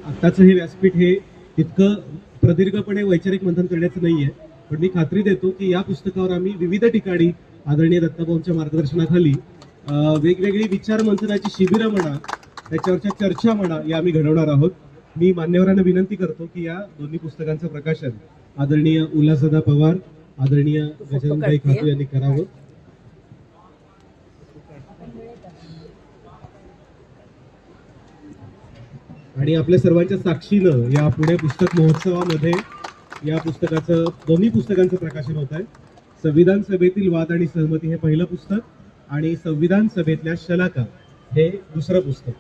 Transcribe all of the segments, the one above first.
आत्ताचं हे व्यासपीठ हे इतकं प्रदीर्घपणे वैचारिक मंथन करण्याचं नाहीये, पण मी खात्री देतो की या पुस्तकावर आम्ही विविध ठिकाणी आदरणीय दत्ताभाऊंच्या मार्गदर्शनाखाली वेगवेगळी विचार मंथनाची शिबिरं म्हणा, त्याच्यावरच्या चर्चा म्हणा, या आम्ही घडवणार आहोत. मी मान्यवरांना विनंती करतो की या दोन्ही पुस्तकांचं प्रकाशन आदरणीय उल्हासदादा पवार, आदरणीय गजाननभाई खातू यांनी करावं. आणि आपल्या सर्वांच्या साक्षीनं या पुणे पुस्तक महोत्सवामध्ये या पुस्तकाचं दोन्ही पुस्तकांचं प्रकाशन होत आहे. संविधान सभेतील वाद आणि सहमती हे पहिलं पुस्तक आणि संविधान सभेतल्या शलाका हे दुसरं पुस्तक.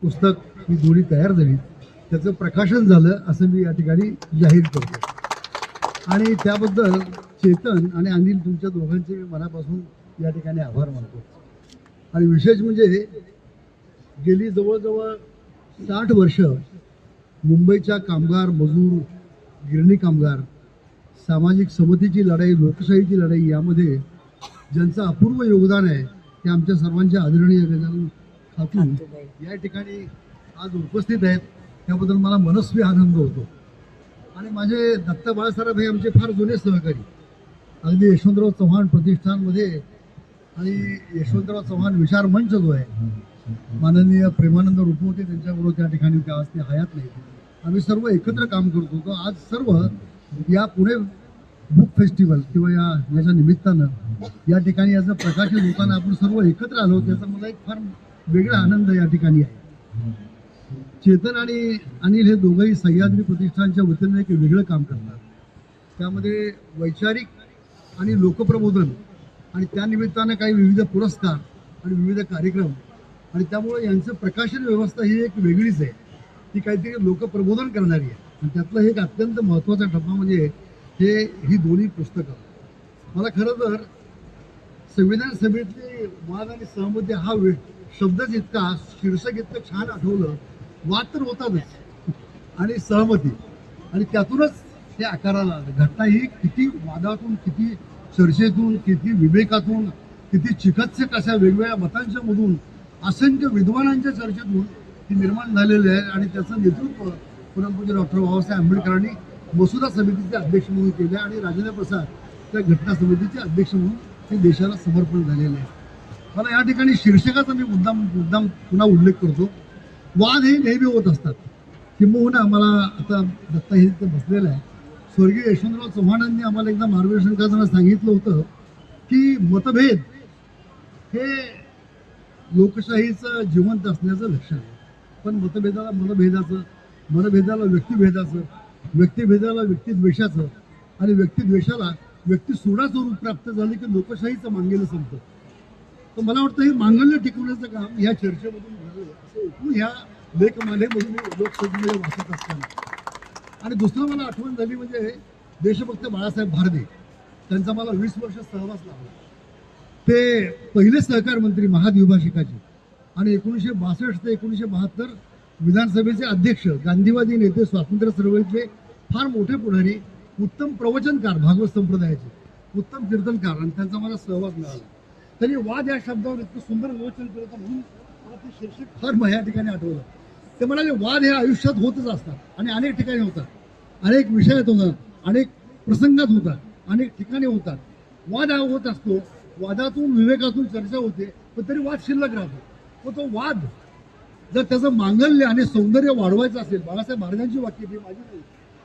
पुस्तक ही दोन्ही तयार झाली, त्याचं प्रकाशन झालं असं मी या ठिकाणी जाहीर करतो. आणि त्याबद्दल चेतन आणि अनिल तुमच्या दोघांचे मी मनापासून या ठिकाणी आभार मानतो. आणि विशेष म्हणजे गेली जवळजवळ 60 वर्ष मुंबईच्या कामगार, मजूर, गिरणी कामगार, सामाजिक समतेची लढाई, लोकशाहीची लढाई यामध्ये ज्यांचं अपूर्व योगदान आहे ते आमच्या सर्वांच्या आदरणीय गजानन खातू या ठिकाणी आज उपस्थित आहेत. त्याबद्दल मला मनस्वी आनंद होतो. आणि माझे दत्ता बाळासाहेब हे आमचे फार जुने सहकारी, अगदी यशवंतराव चव्हाण प्रतिष्ठानमध्ये आणि यशवंतराव चव्हाण विचार मंच जो आहे, माननीय प्रेमानंद रुपवते त्यांच्याबरोबर त्या ठिकाणी त्या ते हयात नाही, आम्ही सर्व एकत्र काम करत होतो. आज सर्व या पुणे बुक फेस्टिवल किंवा याच्या निमित्तानं या ठिकाणी याचं प्रकाशन होताना आपण सर्व एकत्र आलो, त्याचा मला एक फार वेगळा आनंद या ठिकाणी आहे. चेतन आणि अनिल हे दोघंही सह्याद्री प्रतिष्ठानच्या वतीने एक वेगळं काम करतात. त्यामध्ये वैचारिक आणि लोकप्रबोधन आणि त्यानिमित्तानं काही विविध पुरस्कार आणि विविध कार्यक्रम, आणि त्यामुळे यांचं प्रकाशन व्यवस्था ही एक वेगळीच आहे, ती काहीतरी लोकप्रबोधन करणारी आहे. आणि त्यातलं एक अत्यंत महत्त्वाचा टप्पा म्हणजे ही दोन्ही पुस्तकं. मला खरं तर संविधान सभेतले वाद आणि सहमती हा शब्दच इतका, शीर्षक इतकं छान आठवलं. वाद तर होतातच आणि सहमती, आणि त्यातूनच हे आकाराला आलं. घटना ही किती वादातून, किती चर्चेतून, किती विवेकातून, किती चिकित्सक अशा वेगवेगळ्या मतांच्या मधून, असंख्य विद्वानांच्या चर्चेतून ती निर्माण झालेली आहे. आणि त्याचं नेतृत्व पूज्य डॉक्टर बाबासाहेब आंबेडकरांनी मसुदा समितीचे अध्यक्ष म्हणून केले आणि राजेंद्र प्रसाद त्या घटना समितीचे अध्यक्ष म्हणून ते देशाला समर्पण झालेले आहे. मला या ठिकाणी शीर्षकाचा मी मुद्दाम पुन्हा उल्लेख करतो. वाद हे नेहमी होत असतात. किंबहुना आम्हाला आता दत्ता हे तिथे बसलेलं आहे, स्वर्गीय यशवंतराव चव्हाणांनी आम्हाला एकदा मार्गदर्शन करताना सांगितलं होतं की मतभेद हे लोकशाहीचं जिवंत असण्याचं लक्षण आहे. पण मतभेदाला मनभेदाचं, मनभेदाला व्यक्तिभेदाचं, व्यक्तिभेदाला व्यक्तिद्वेषाचं, आणि व्यक्तिद्वेषाला व्यक्तिसूडाचं रूप प्राप्त झालं की लोकशाहीचं मांगेलं संपतं. तर मला वाटतं हे मांगल्य टिकवण्याचं काम या चर्चेमधून झालं असं ऐकून ह्या लेखमालेमधून लोकसभेमध्ये वाचत असताना. आणि दुसरं मला आठवण झाली म्हणजे देशभक्त बाळासाहेब भारदे, त्यांचा मला 20 वर्ष सहवास लाभला. ते पहिले सहकार मंत्री महाद्विभाषिकाचे आणि 1962 ते 1972 विधानसभेचे अध्यक्ष, गांधीवादी नेते, स्वातंत्र्य चळवळीतले फार मोठे पुढारी, उत्तम प्रवचनकार भागवत संप्रदायाचे, उत्तम कीर्तनकार, आणि त्यांचा मला सहवास मिळाला. त्यांनी वाद या शब्दावर इतकं सुंदर विवेचन केलं होतं म्हणून मला ते शीर्षक फार या ठिकाणी आठवलं. ते म्हणाले वाद हे आयुष्यात होतच असतात आणि अनेक ठिकाणी होतात, अनेक विषयात होतात, अनेक प्रसंगात होतात, अनेक ठिकाणी होतात. वाद हा होत असतो, वादातून विवेकातून चर्चा होते, पण तरी वाद शिल्लक राहतो. पण तो वाद जर त्याचं मांगल्य आणि सौंदर्य वाढवायचं असेल, बाळासाहेब भारद्यांची वाक्य ती माझी नाही,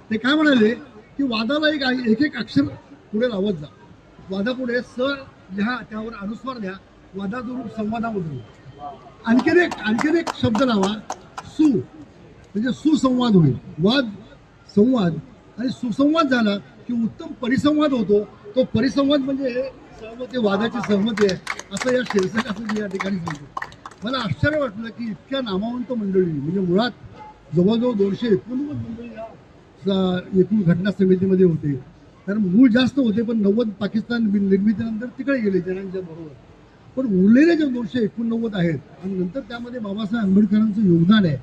ते काय म्हणाले की वादाला एक अक्षर पुढे लावत जा, वादापुढे स लिहा, त्यावर अनुस्वार द्या, वादाचं रूप संवादामधून. आणखीन एक शब्द लावा, सु, म्हणजे सुसंवाद होईल. वाद, संवाद आणि सुसंवाद झाला की उत्तम परिसंवाद होतो. तो परिसंवाद म्हणजे हे सहमती, वादाची सहमती आहे, असं या शीर्षकाचं मी या ठिकाणी सांगतो. मला आश्चर्य वाटलं की इतक्या नामवंत मंडळी, म्हणजे मुळात जवळजवळ 289 मंडळी या एकूण घटना समितीमध्ये होते. कारण मूळ जास्त होते, पण 90 पाकिस्तान निर्मितीनंतर तिकडे गेले जणांच्या बरोबर. पण उरलेले जे 289 आहेत आणि नंतर त्यामध्ये बाबासाहेब आंबेडकरांचं योगदान आहे.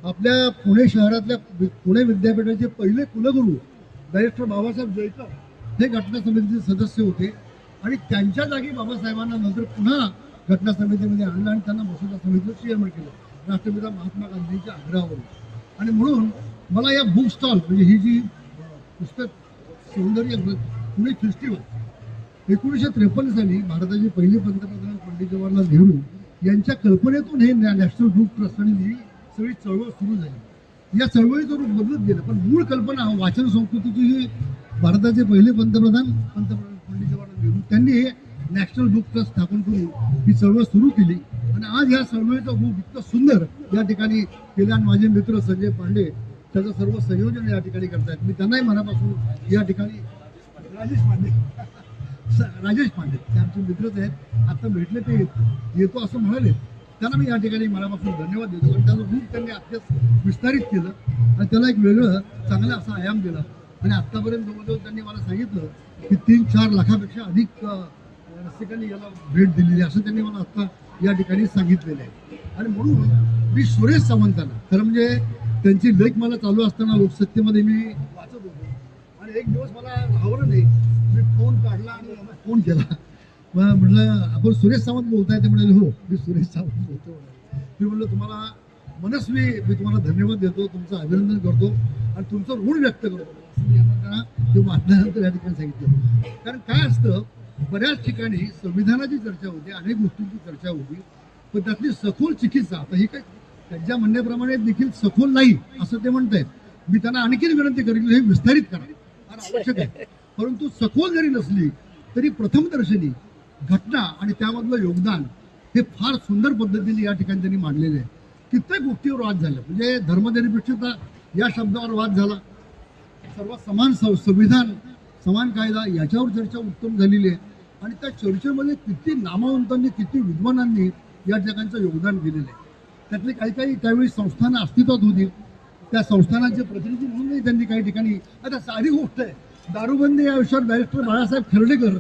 आपल्या पुणे शहरातल्या पुणे विद्यापीठाचे पहिले कुलगुरू डायरेक्टर बाबासाहेब जयकर हे घटना समितीचे सदस्य होते आणि त्यांच्या जागी बाबासाहेबांना नंतर पुन्हा घटना समितीमध्ये आणलं आणि त्यांना मसुदा समितीचं चेअरमन केलं राष्ट्रपिता महात्मा गांधींच्या आग्रहावरून. आणि म्हणून मला या बुक स्टॉल म्हणजे ही जी पुस्तक सौंदर्य पुणे फेस्टिवल 1953 साली भारताचे पहिले पंतप्रधान पंडित जवाहरलाल नेहरू यांच्या कल्पनेतून हे नॅशनल बुक ट्रस्ट आणि ही सगळी चळवळ सुरू झाली. या चळवळीचं रूप बदलत गेलं, पण मूळ कल्पना वाचन संस्कृतीची ही भारताचे पहिले पंतप्रधान पंडित जवाहरलाल नेहरू त्यांनी हे नॅशनल बुक ट्रस्ट स्थापन करून ही चळवळ सुरू केली. आणि आज ह्या चळवळीचं रूप इतकं सुंदर या ठिकाणी केलं आणि माझे मित्र संजय पांडे त्याचं सर्व संयोजन या ठिकाणी करतायत. मी त्यांनाही मनापासून या ठिकाणी राजेश पांडे ते आमचे मित्रच आहेत, आता भेटले ते येतो असं म्हणाले, त्यांना मी या ठिकाणी मनापासून धन्यवाद देतो. कारण त्याचं रूप त्यांनी अत्यंत विस्तारित केलं आणि त्याला एक वेगळं चांगलं असा आयाम दिला. आणि आत्तापर्यंत जवळजवळ त्यांनी मला सांगितलं की 3-4 लाखापेक्षा अधिक रसिकांनी याला भेट दिलेली असं त्यांनी मला आत्ता या ठिकाणी सांगितलेलं आहे. आणि म्हणून मी सुरेश सावंतांना खरं म्हणजे त्यांची लेख मला चालू असताना लोकसत्तेमध्ये मी वाचत होतो आणि एक दिवस मला राहवलं नाही, मी फोन काढला आणि फोन केला. म्हटलं आपण सुरेश सावंत बोलताय? ते म्हणाले हो मी सुरेश सावंत बोलतो. मी म्हटलं तुम्हाला मनस्वी मी तुम्हाला धन्यवाद देतो, तुमचं अभिनंदन करतो आणि तुमचं ऋण व्यक्त करतो असं मी यांना ते वाचल्यानंतर या ठिकाणी सांगितलं. कारण काय असतं, बऱ्याच ठिकाणी संविधानाची चर्चा होते, अनेक गोष्टींची चर्चा होती, पण त्यातली सखोल चिकित्सा आता ही काय त्यांच्या म्हणण्याप्रमाणे देखील सखोल नाही असं ते म्हणतायत. मी त्यांना आणखीन विनंती करेन हे विस्तारित करा, फार आवश्यक आहे. परंतु सखोल जरी नसली तरी प्रथमदर्शनी घटना आणि त्यामधलं योगदान हे फार सुंदर पद्धतीने या ठिकाणी त्यांनी मांडलेले आहे. कित्येक गोष्टीवर वाद झाला, म्हणजे धर्मनिरपेक्षता या शब्दावर वाद झाला, सर्व समान संविधान समान कायदा याच्यावर चर्चा उत्तम झालेली आहे. आणि त्या चर्चेमध्ये किती नामवंतांनी किती विद्वानांनी या ठिकाणचं योगदान दिलेलं आहे. त्यातले काही त्यावेळी संस्थानं अस्तित्वात होती, त्या संस्थानांचे प्रतिनिधी म्हणूनही त्यांनी काही ठिकाणी. आता साधी गोष्ट आहे, दारूबंदी या विषयावर डायरेक्टर बाळासाहेब खर्डेकर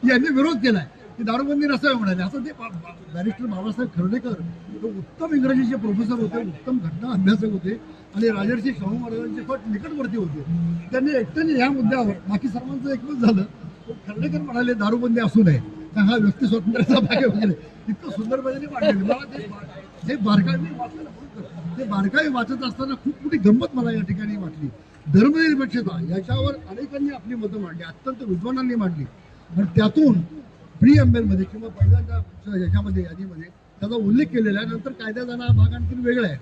यांनी विरोध केलाय की दारूबंदी नसावी म्हणाले. असं ते डायरेक्टर बाबासाहेब खर्डेकर उत्तम इंग्रजीचे प्रोफेसर होते, उत्तम घटना अभ्यासक होते आणि राजर्षी शाहू महाराजांचे पट निकटवर्ती होते. त्यांनी एकट्याने या मुद्द्यावर बाकी सर्वांचं एकमत झालं. खर्डेकर म्हणाले दारूबंदी असू नये, हा व्यक्ती स्वातंत्र्याचा भाग वगैरे इतकं सुंदर पद्धतीने मांडले. मला ते बारकावे वाचलं, ते बारकावे वाचत असताना खूप मोठी गंमत मला या ठिकाणी वाटली. धर्मनिरपेक्षता याच्यावर अनेकांनी आपली मतं मांडली, अत्यंत विद्वानांनी मांडली आणि त्यातून प्रिअम्बलमध्ये किंवा पहिल्यांदा याच्यामध्ये यादीमध्ये त्याचा उल्लेख केलेला आहे. नंतर कायद्याचा हा भाग आणखी वेगळा आहे,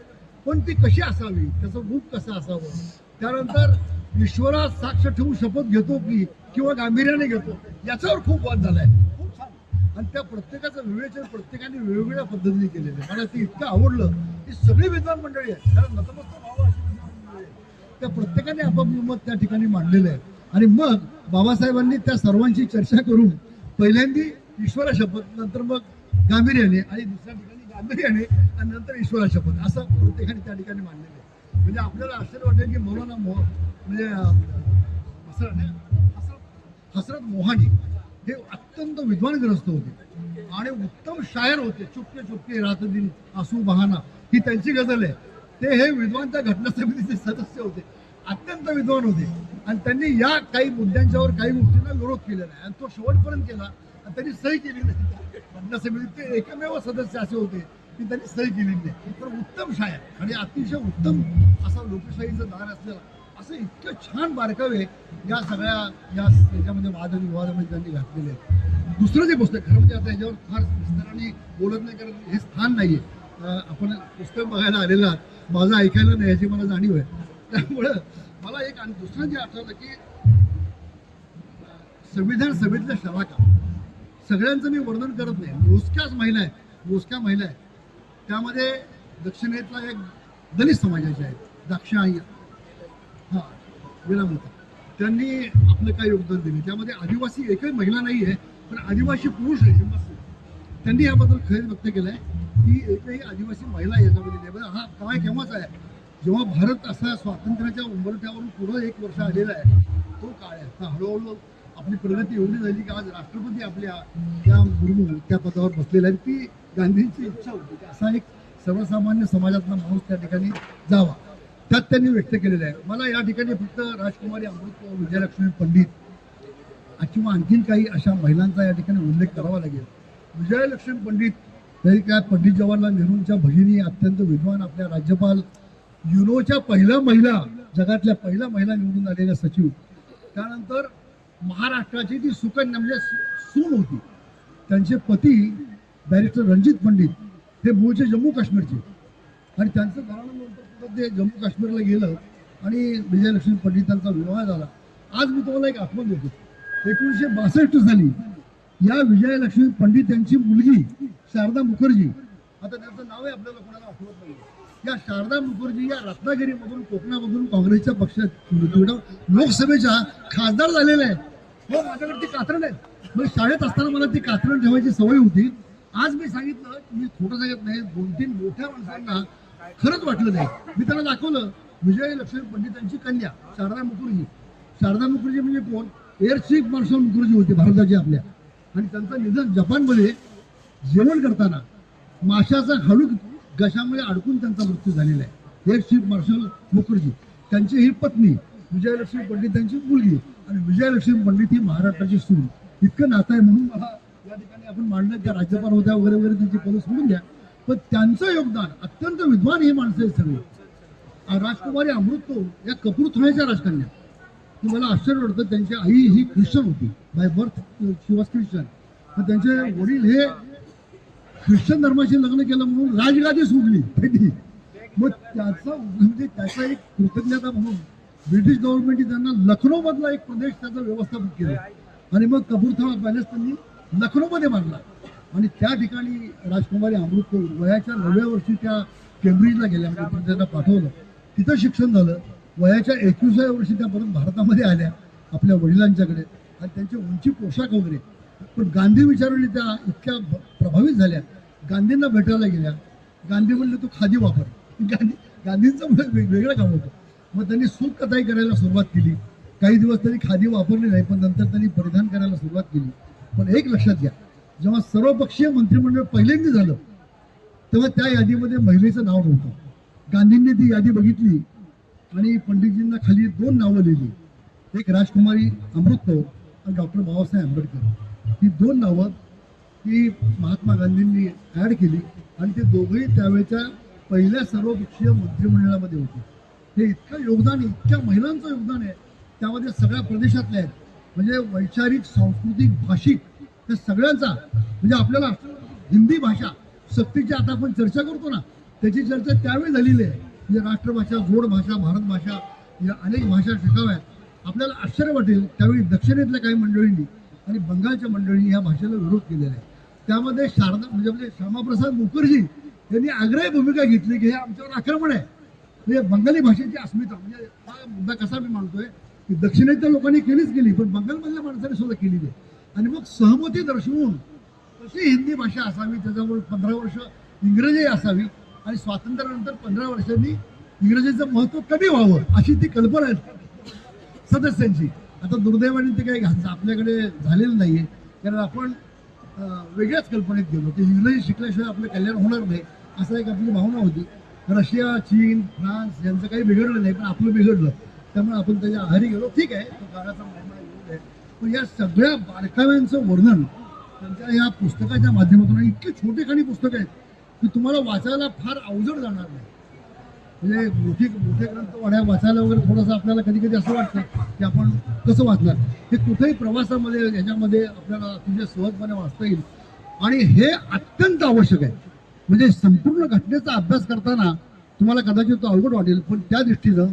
पण ती कशी असावी, त्याचं रूप कसं असावं, त्यानंतर ईश्वरात साक्ष ठेवून शपथ घेतो की किंवा गांभीर्याने घेतो याच्यावर खूप वाद झालाय. खूप छान. आणि त्या प्रत्येकाचं विवेचन प्रत्येकाने वेगवेगळ्या पद्धतीने केलेलं आहे. मला ते इतकं आवडलं की सगळी विद्वान मंडळी आहेत, कारण नतमस्तक व्हावं अशी विद्वान मंडळी आहे, त्या प्रत्येकाने आपापलं मत त्या ठिकाणी मांडलेलं आहे. आणि मग बाबासाहेबांनी त्या सर्वांची चर्चा करून पहिल्यांदा ईश्वरा शपथ, नंतर मग गांभीर्याने आणि दुसऱ्या ठिकाणी गांभीर्याने आणि नंतर ईश्वरा शपथ असं प्रत्येकाने त्या ठिकाणी मांडलेलं आहे. म्हणजे आपल्याला आश्चर्य वाटेल की मौलाना म्हणजे हसरत मोहानी हे अत्यंत विद्वानग्रस्त होते आणि उत्तम शायर होते. चुपके चुपके रात दिन आसू बहाना ही त्यांची गझल आहे. ते हे विद्वान त्या घटना समितीचे सदस्य होते, अत्यंत विद्वान होते आणि त्यांनी या काही मुद्द्यांच्यावर काही गोष्टींना विरोध केलेला आहे आणि तो शेवटपर्यंत केला आणि त्यांनी सही केली नाही. घटना समितीचे एकमेव सदस्य असे होते की त्यांनी सही केली नाही. तर उत्तम शायर आणि अतिशय उत्तम असा लोकशाहीचं दार असलेला असं इतकं छान बारकावे या सगळ्या याच्यामध्ये वाद आणि विवादामध्ये त्यांनी घातलेले आहेत. दुसरं जे पुस्तक खरं म्हणजे आता याच्यावर फार विस्ताराने बोलत नाही, कारण हे स्थान नाही आहे. आपण पुस्तक बघायला आलेलं आहात, माझं ऐकायला नाही याची मला जाणीव आहे. त्यामुळं मला एक आणि दुसरं जे आठवलं की संविधान सभेतल्या शलाका सगळ्यांचं मी वर्णन करत नाही, मोजक्याच महिला आहेत, मोजक्या महिला आहेत. त्यामध्ये दक्षिणेतला एक दलित समाजाच्या आहेत, दाक्षाई विरामता, त्यांनी आपलं काय योगदान दिले. त्यामध्ये आदिवासी एकही महिला नाही आहे, पण आदिवासी पुरुष आहे, त्यांनी याबद्दल खेद व्यक्त केला आहे की एकही आदिवासी महिला याच्यामध्ये नाही. हा काय केव्हाच आहे जेव्हा भारत असा स्वातंत्र्याच्या उंबरठ्यावरून पुढं 1 वर्ष आलेला आहे, तो काळ आहे. आता हळूहळू आपली प्रगती एवढी झाली की आज राष्ट्रपती आपल्या त्या मुर्मू त्या पदावर बसलेला आहे. ती गांधींची इच्छा होती की असा एक सर्वसामान्य समाजातला माणूस त्या ठिकाणी जावा, त्यात त्यांनी व्यक्त केलेलं आहे. मला या ठिकाणी फक्त राजकुमारी अमृत विजयलक्ष्मी पंडित किंवा आणखीन काही अशा महिलांचा या ठिकाणी उल्लेख करावा लागेल. विजयलक्ष्मी पंडित तरी काय पंडित जवाहरलाल नेहरूंच्या भगिनी, अत्यंत विद्वान, आपल्या राज्यपाल, युनोच्या पहिल्या महिला, जगातल्या पहिल्या महिला निवडून आलेल्या सचिव, त्यानंतर महाराष्ट्राची ती सुकन्या म्हणजे सून होती. त्यांचे पती बॅरिस्टर रणजित पंडित हे मूळचे जम्मू काश्मीरचे, आणि त्यांचं घराण्यानंतर पुढं ते जम्मू काश्मीरला गेलं आणि विजयलक्ष्मी पंडितांचा विवाह झाला. आज मी तुम्हाला एक आठवण देतो. 1962 साली या विजयलक्ष्मी पंडित यांची मुलगी शारदा मुखर्जी, आता त्यांचं नाव आहे आपल्याला कोणाला आठवत नाही, या शारदा मुखर्जी या रत्नागिरीमधून, कोकणामधून काँग्रेसच्या पक्षात लोकसभेच्या खासदार झालेल्या आहेत. हो, माझ्याकडे ती कात्रण आहे. म्हणजे शाळेत असताना मला ती कात्रण ठेवायची सवय होती. आज मी सांगितलं, मी खोटं सांगत नाही, 2-3 मोठ्या माणसांना खरंच वाटलं नाही. मी त्यांना दाखवलं विजयलक्ष्मी पंडितांची कन्या शारदा मुखर्जी. शारदा मुखर्जी म्हणजे कोण? एअर चीफ मार्शल मुखर्जी होते भारताचे आपल्या, आणि त्यांचं निधन जपानमध्ये जेवण करताना माशाचा हळूक घशामध्ये अडकून त्यांचा मृत्यू झालेला आहे. एअर चीफ मार्शल मुखर्जी, त्यांची ही पत्नी विजयलक्ष्मी पंडितांची मुलगी, आणि विजयलक्ष्मी पंडित ही महाराष्ट्राची सून. इतकं नातं आहे म्हणून मला या ठिकाणी आपण मांडलं. त्या राज्यपाल होत्या वगैरे वगैरे, त्यांची पदं सोडून द्या, पण त्यांचं योगदान, अत्यंत विद्वान ही माणसं आहेत सगळी. राजकुमारी अमृतो या कपूरथळ्याच्या राजकन्या, की मला आश्चर्य वाटतं. त्यांची आई ही ख्रिश्चन होती, by birth she was Christian, पण त्यांचे वडील हे ख्रिश्चन धर्माशी लग्न केलं म्हणून राजगादी सोडली त्यांनी. मग त्याचा म्हणजे त्याचा एक कृतज्ञता म्हणून ब्रिटिश गव्हर्नमेंटने त्यांना लखनौ मधला एक प्रदेश त्याचं व्यवस्थापन केलं, आणि मग कपूरथळा पॅलेस त्यांनी लखनौमध्ये बांधला. आणि त्या ठिकाणी राजकुमारी अमृत वयाच्या 9व्या वर्षी त्या केम्ब्रिजला गेल्या, म्हणजे त्यांना पाठवलं, तिथं शिक्षण झालं. वयाच्या 21व्या वर्षी त्या परत भारतामध्ये आल्या आपल्या वडिलांच्याकडे, आणि त्यांचे उंची पोशाख वगैरे. पण गांधी विचाराने त्या इतक्या प्रभावित झाल्या, गांधींना भेटायला गेल्या. गांधी म्हणले तू खादी वापर. गांधींचं वेगळं काम होतं. मग त्यांनी सूत कताई करायला सुरुवात केली. काही दिवस त्यांनी खादी वापरली नाही, पण नंतर त्यांनी परिधान करायला सुरुवात केली. पण एक लक्षात घ्या, जेव्हा सर्वपक्षीय मंत्रिमंडळ पहिल्यांदा झालं तेव्हा त्या यादीमध्ये महिलेचं नाव नव्हतं. गांधींनी ती यादी बघितली आणि पंडितजींना खाली 2 नावं लिहिली, एक राजकुमारी अमृतकौर आणि डॉक्टर बाबासाहेब आंबेडकर. ही 2 नावं ही महात्मा गांधींनी ॲड केली, आणि ते दोघंही त्यावेळेच्या पहिल्या सर्वपक्षीय मंत्रिमंडळामध्ये होते. हे इतकं योगदान, इतक्या महिलांचं योगदान आहे त्यामध्ये, सगळ्या प्रदेशातल्या आहेत. म्हणजे वैचारिक, सांस्कृतिक, भाषिक त्या सगळ्यांचा, म्हणजे आपल्याला हिंदी भाषा सक्तीची आता आपण चर्चा करतो ना, त्याची चर्चा त्यावेळी झालेली आहे. म्हणजे राष्ट्रभाषा, जोड भाषा, भारत भाषा, या अनेक भाषा शिकाव्यात. आपल्याला आश्चर्य वाटेल, त्यावेळी दक्षिणेतल्या काही मंडळींनी आणि बंगालच्या मंडळींनी या भाषेला विरोध केलेला आहे. त्यामध्ये शारदा म्हणजे श्यामाप्रसाद मुखर्जी यांनी आग्रही भूमिका घेतली की हे आमच्यावर आक्रमण आहे. म्हणजे बंगाली भाषेची अस्मिता, म्हणजे हा मुद्दा कसा मी मानतोय की दक्षिणेतल्या लोकांनी केलीच केली, पण बंगालमधल्या माणसाने सुद्धा केली नाही. आणि मग सहमती दर्शवून कशी हिंदी भाषा असावी, त्याच्यावर 15 वर्ष इंग्रजी असावी, आणि स्वातंत्र्यानंतर 15 वर्षांनी इंग्रजीचं महत्त्व कमी व्हावं, अशी ती कल्पना आहे सदस्यांची. आता दुर्दैवाने ते काही आपल्याकडे झालेलं नाहीये, कारण आपण वेगळ्याच कल्पनेत गेलो की इंग्रजी शिकल्याशिवाय आपलं कल्याण होणार नाही, असं एक आपली भावना होती. रशिया, चीन, फ्रान्स यांचं काही बिघडलं नाही, पण आपलं बिघडलं, त्यामुळे आपण त्याच्या आहारी गेलो. ठीक आहे, तो काळाचा महिमा योग आहे. पण या सगळ्या बारकाव्यांचं वर्णन त्यांच्या या पुस्तकाच्या माध्यमातून, इतके छोटेखानी पुस्तक आहेत की तुम्हाला वाचायला फार अवजड जाणार नाही. म्हणजे मोठे ग्रंथ वाचायला वगैरे थोडंसं आपल्याला कधी कधी असं वाटतं की आपण कसं वाचणार. हे कुठेही प्रवासामध्ये याच्यामध्ये आपल्याला अतिशय सहजपणे वाचता येईल, आणि हे अत्यंत आवश्यक आहे. म्हणजे संपूर्ण घटनेचा अभ्यास करताना तुम्हाला कदाचित तो अवघड वाटेल, पण त्या दृष्टीनं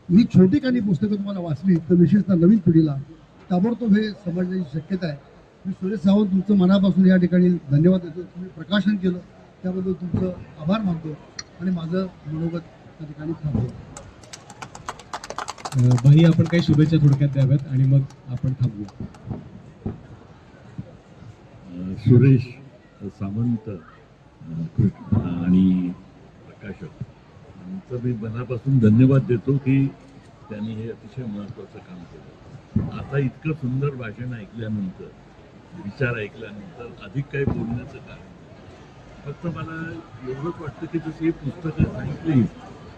ही छोटीखानी पुस्तकं तुम्हाला वाचली तर विशेषतः नवीन पिढीला ताबडतोब हे समजण्याची शक्यता आहे. मी सुरेश सावंत तुमचं मनापासून या ठिकाणी धन्यवाद देतो. तुम्ही प्रकाशन केलं त्याबद्दल तुमचं आभार मानतो, आणि माझं मनोगत त्या ठिकाणी थांबतो. भाई, आपण काही शुभेच्छा थोडक्यात द्याव्यात आणि मग आपण थांबूया. सुरेश सावंत आणि प्रकाशक त्यांचं मी मनापासून धन्यवाद देतो की त्यांनी हे अतिशय महत्त्वाचं काम केलं. आता इतकं सुंदर भाषण ऐकल्यानंतर, विचार ऐकल्यानंतर अधिक काही बोलण्याचं काय. फक्त मला एवढंच वाटतं की जशी ही पुस्तकं सांगितली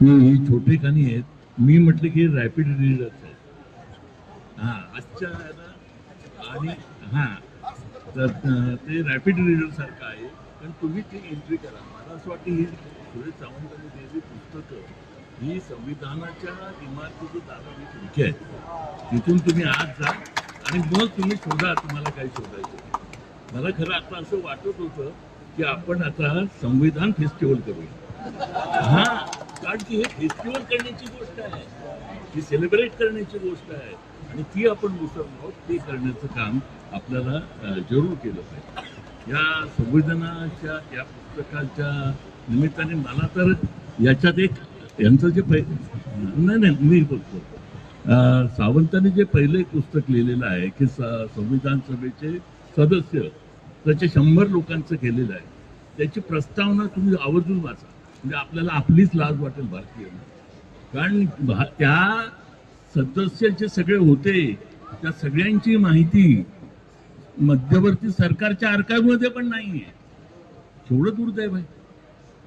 ही छोटे खाणी आहेत. मी म्हटलं की रॅपिड रीडर्स आहेत. हां, आजच्या आणि हां, तर ते रॅपिड रीडर सारखं आहे. पण तुम्ही ती एंट्री करा. मला असं वाटतं ही सुरेश सावंतांनी दिलेली पुस्तकं ही संविधानाच्या इमारतीची दाराची खिडकी आहे. तिथून तुम्ही आत जा आणि मग तुम्ही शोधा तुम्हाला काय शोधायचं. मला खरं आता असं वाटत होतं की आपण आता संविधान फेस्टिवल करूया. हां, कारण की हे फेस्टिवल करण्याची गोष्ट आहे, ही सेलिब्रेट करण्याची गोष्ट आहे आणि ती आपण विसरलो. ते करण्याचं काम आपल्याला जरूर केलं पाहिजे. या संविधानाच्या या पुस्तकाच्या निमित्ताने मला तर याच्यात एक यांचं जे नाही मी बोलतो सावंतांनी जे पहिलं एक पुस्तक लिहिलेलं आहे की संविधान सभेचे सदस्य त्याचे 100 लोकांचं केलेलं आहे. त्याची प्रस्तावना तुम्ही आवर्जून वाचा. म्हणजे आपल्याला आपलीच लाज वाटेल भारतीय. कारण त्या सदस्य जे सगळे होते त्या सगळ्यांची माहिती मध्यवर्ती सरकारच्या आर्काइव्हमध्ये पण नाहीये. एवढं दुर्दैव आहे.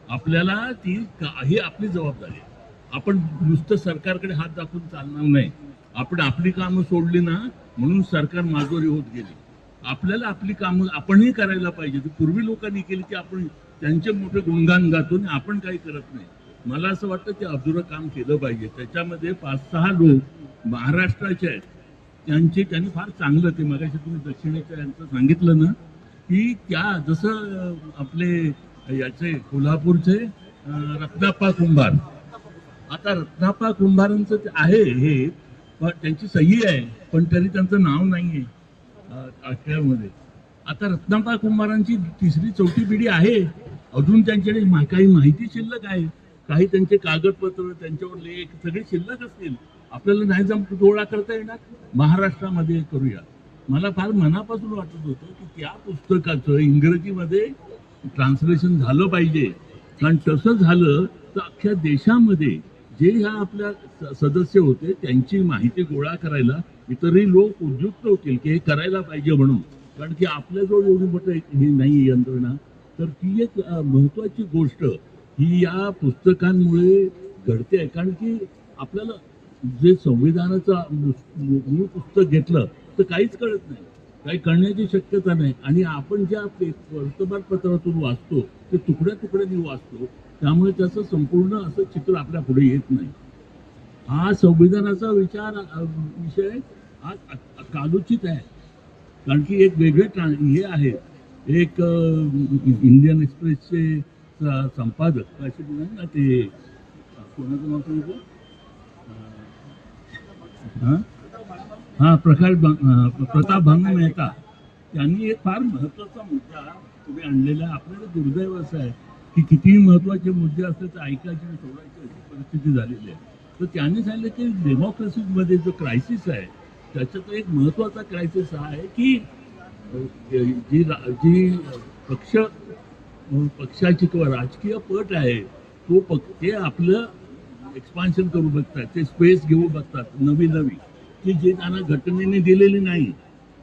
आपल्याला ही आपली जबाबदारी आहे. आपण नुसतं सरकारकडे हात दाखवून चालणार नाही. आपण आपली कामं सोडली ना म्हणून सरकार माजोरी होत गेली. आपल्याला आपली कामं आपणही करायला पाहिजे. पूर्वी लोकांनी केली की आपण त्यांचे मोठे गुणगान गातो आणि आपण काही करत नाही. मला असं वाटतं की अधुरं काम केलं पाहिजे. त्याच्यामध्ये 5-6 लोक महाराष्ट्राचे आहेत. त्यांनी फार चांगलं ते मगाशी तुम्ही दक्षिणेच्या यांचं सांगितलं ना की त्या जसं आपले याचे कोल्हापूरचे रत्नाप्पा कुंभार. आता रत्नाप्पा कुंभारांचं आहे हे पण त्यांची सही आहे पण तरी त्यांचं नाव नाहीये आठव्यामध्ये. आता रत्नाप्पा कुंभारांची 3री-4थी पिढी आहे. अजून त्यांच्याकडे काही माहिती शिल्लक आहे. काही त्यांचे कागदपत्र त्यांच्यावर लेख सगळे शिल्लक असतील. आपल्याला नाही गोळा करता येणार. महाराष्ट्रामध्ये करूया. मला फार मनापासून वाटत होतं की त्या पुस्तकाचं इंग्रजीमध्ये ट्रान्सलेशन झालं पाहिजे. कारण तसं झालं तर अख्ख्या देशामध्ये जे ह्या आपल्या सदस्य होते त्यांची माहिती गोळा करायला इतरही लोक उद्युक्त होतील की हे करायला पाहिजे म्हणून. कारण की आपल्याजवळ एवढी मोठं ही नाही यंत्रणा. तर ती एक महत्वाची गोष्ट ही या पुस्तकांमुळे घडते आहे. कारण की आपल्याला जे संविधानाचं मूळ पुस्तक घेतलं तर काहीच कळत नाही. काही कळण्याची शक्यता नाही. आणि आपण ज्या वर्तमानपत्रातून वाचतो ते तुकड्या तुकड्यांनी वाचतो. त्यामुळे त्याचं संपूर्ण असं चित्र आपल्या पुढे येत नाही. हा संविधानाचा विषय हा कालोचित आहे. कारण की एक वेगळे हे आहे. एक इंडियन एक्सप्रेसचे संपादक असे म्हणून ना ते कोणाचं नाव सांगितलं प्रतापभानू मेहता. त्यांनी एक फार महत्वाचा मुद्दा तुम्ही आणलेला आहे. आपल्याला दुर्दैव असं आहे की कितीही महत्वाचे मुद्दे असले तर ऐकायचे आणि सोडायची अशी परिस्थिती झालेली आहे. तर त्यांनी सांगितलं की डेमोक्रेसीमध्ये जो क्रायसिस आहे त्याच्यात एक महत्वाचा क्रायसिस हा आहे की जी पक्षाची किंवा राजकीय पट आहे तो ते आपलं एक्सपान्शन करू बघतात. ते स्पेस घेऊ बघतात नवी की जे त्यांना घटनेने दिलेली नाही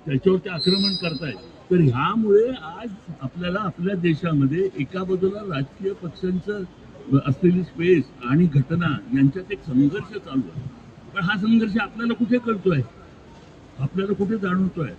त्याच्यावर ते आक्रमण करतायत. तर ह्यामुळे आज आपल्याला आपल्या देशामध्ये एका बाजूला राजकीय पक्षांचं असलेली स्पेस आणि घटना यांच्यात एक संघर्ष चालू आहे. पण हा संघर्ष आपल्याला कुठे कळतोय, आपल्याला कुठे जाणवतोय.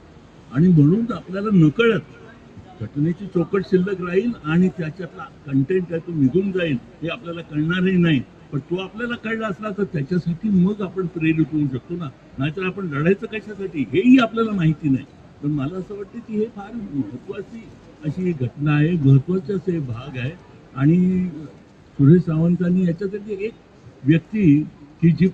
आणि म्हणून आपल्याला नकळत घटनेची चौकट शिल्लक राहील आणि त्याच्यातला कंटेंट आहे तो निघून जाईल हे आपल्याला कळणारही नाही. पण तो आपल्याला कळला असला तर त्याच्यासाठी मग आपण प्रेरित होऊ शकतो ना. नाहीतर आपण लढायचं कशासाठी हेही आपल्याला माहिती नाही. पण मला असं वाटतं की हे फार महत्वाची अशी घटना आहे, महत्वाचे असे भाग आहे. आणि सुरेश सावंतांनी याच्यासाठी एक व्यक्ती की जी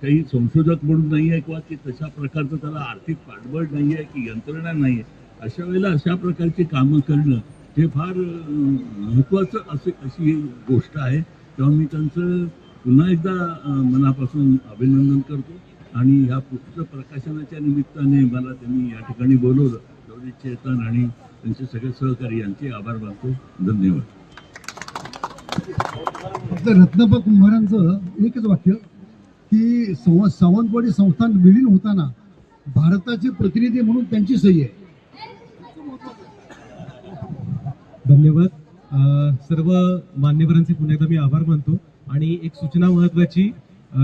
काही संशोधक म्हणून नाही आहे किंवा की तशा प्रकारचं त्याला आर्थिक पाठबळ नाही आहे की यंत्रणा नाही आहे, अशा वेळेला अशा प्रकारची कामं करणं हे फार महत्वाचं अशी गोष्ट आहे. तेव्हा मी त्यांचं पुन्हा एकदा मनापासून अभिनंदन करतो. आणि ह्या पुस्तक प्रकाशनाच्या निमित्ताने मला त्यांनी या ठिकाणी बोलवलं. तेवढे चेतन आणि त्यांचे सगळे सहकारी यांचे आभार मानतो. धन्यवाद. त्यातलं रत्नापा कुंभारांचं एकच वाक्य की सावंतवाडी संस्थान विलीन होताना भारताचे प्रतिनिधी म्हणून त्यांची सही आहे. धन्यवाद. सर्व मान्यवरांचे पुन्हा एकदा मी आभार मानतो. आणि एक सूचना महत्वाची,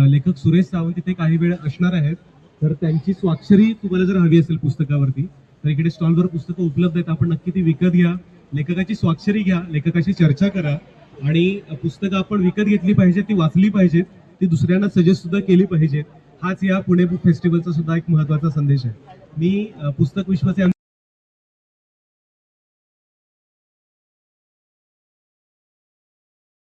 लेखक सुरेश सावंत इथे काही वेळ असणार आहेत, तर त्यांची स्वाक्षरी तुम्हाला जर हवी असेल पुस्तकावरती तर इकडे स्टॉलवर पुस्तकं उपलब्ध आहेत, आपण नक्की ती विकत घ्या, लेखकाची स्वाक्षरी घ्या, लेखकाशी चर्चा करा आणि पुस्तकं आपण विकत घेतली पाहिजेत, ती वाचली पाहिजेत, ती दुसऱ्यांना सजेस्ट सुद्धा केली पाहिजेत. हाच या पुणे बुक फेस्टिवलचा सुद्धा एक महत्वाचा संदेश आहे. मी पुस्तक विश्वाचे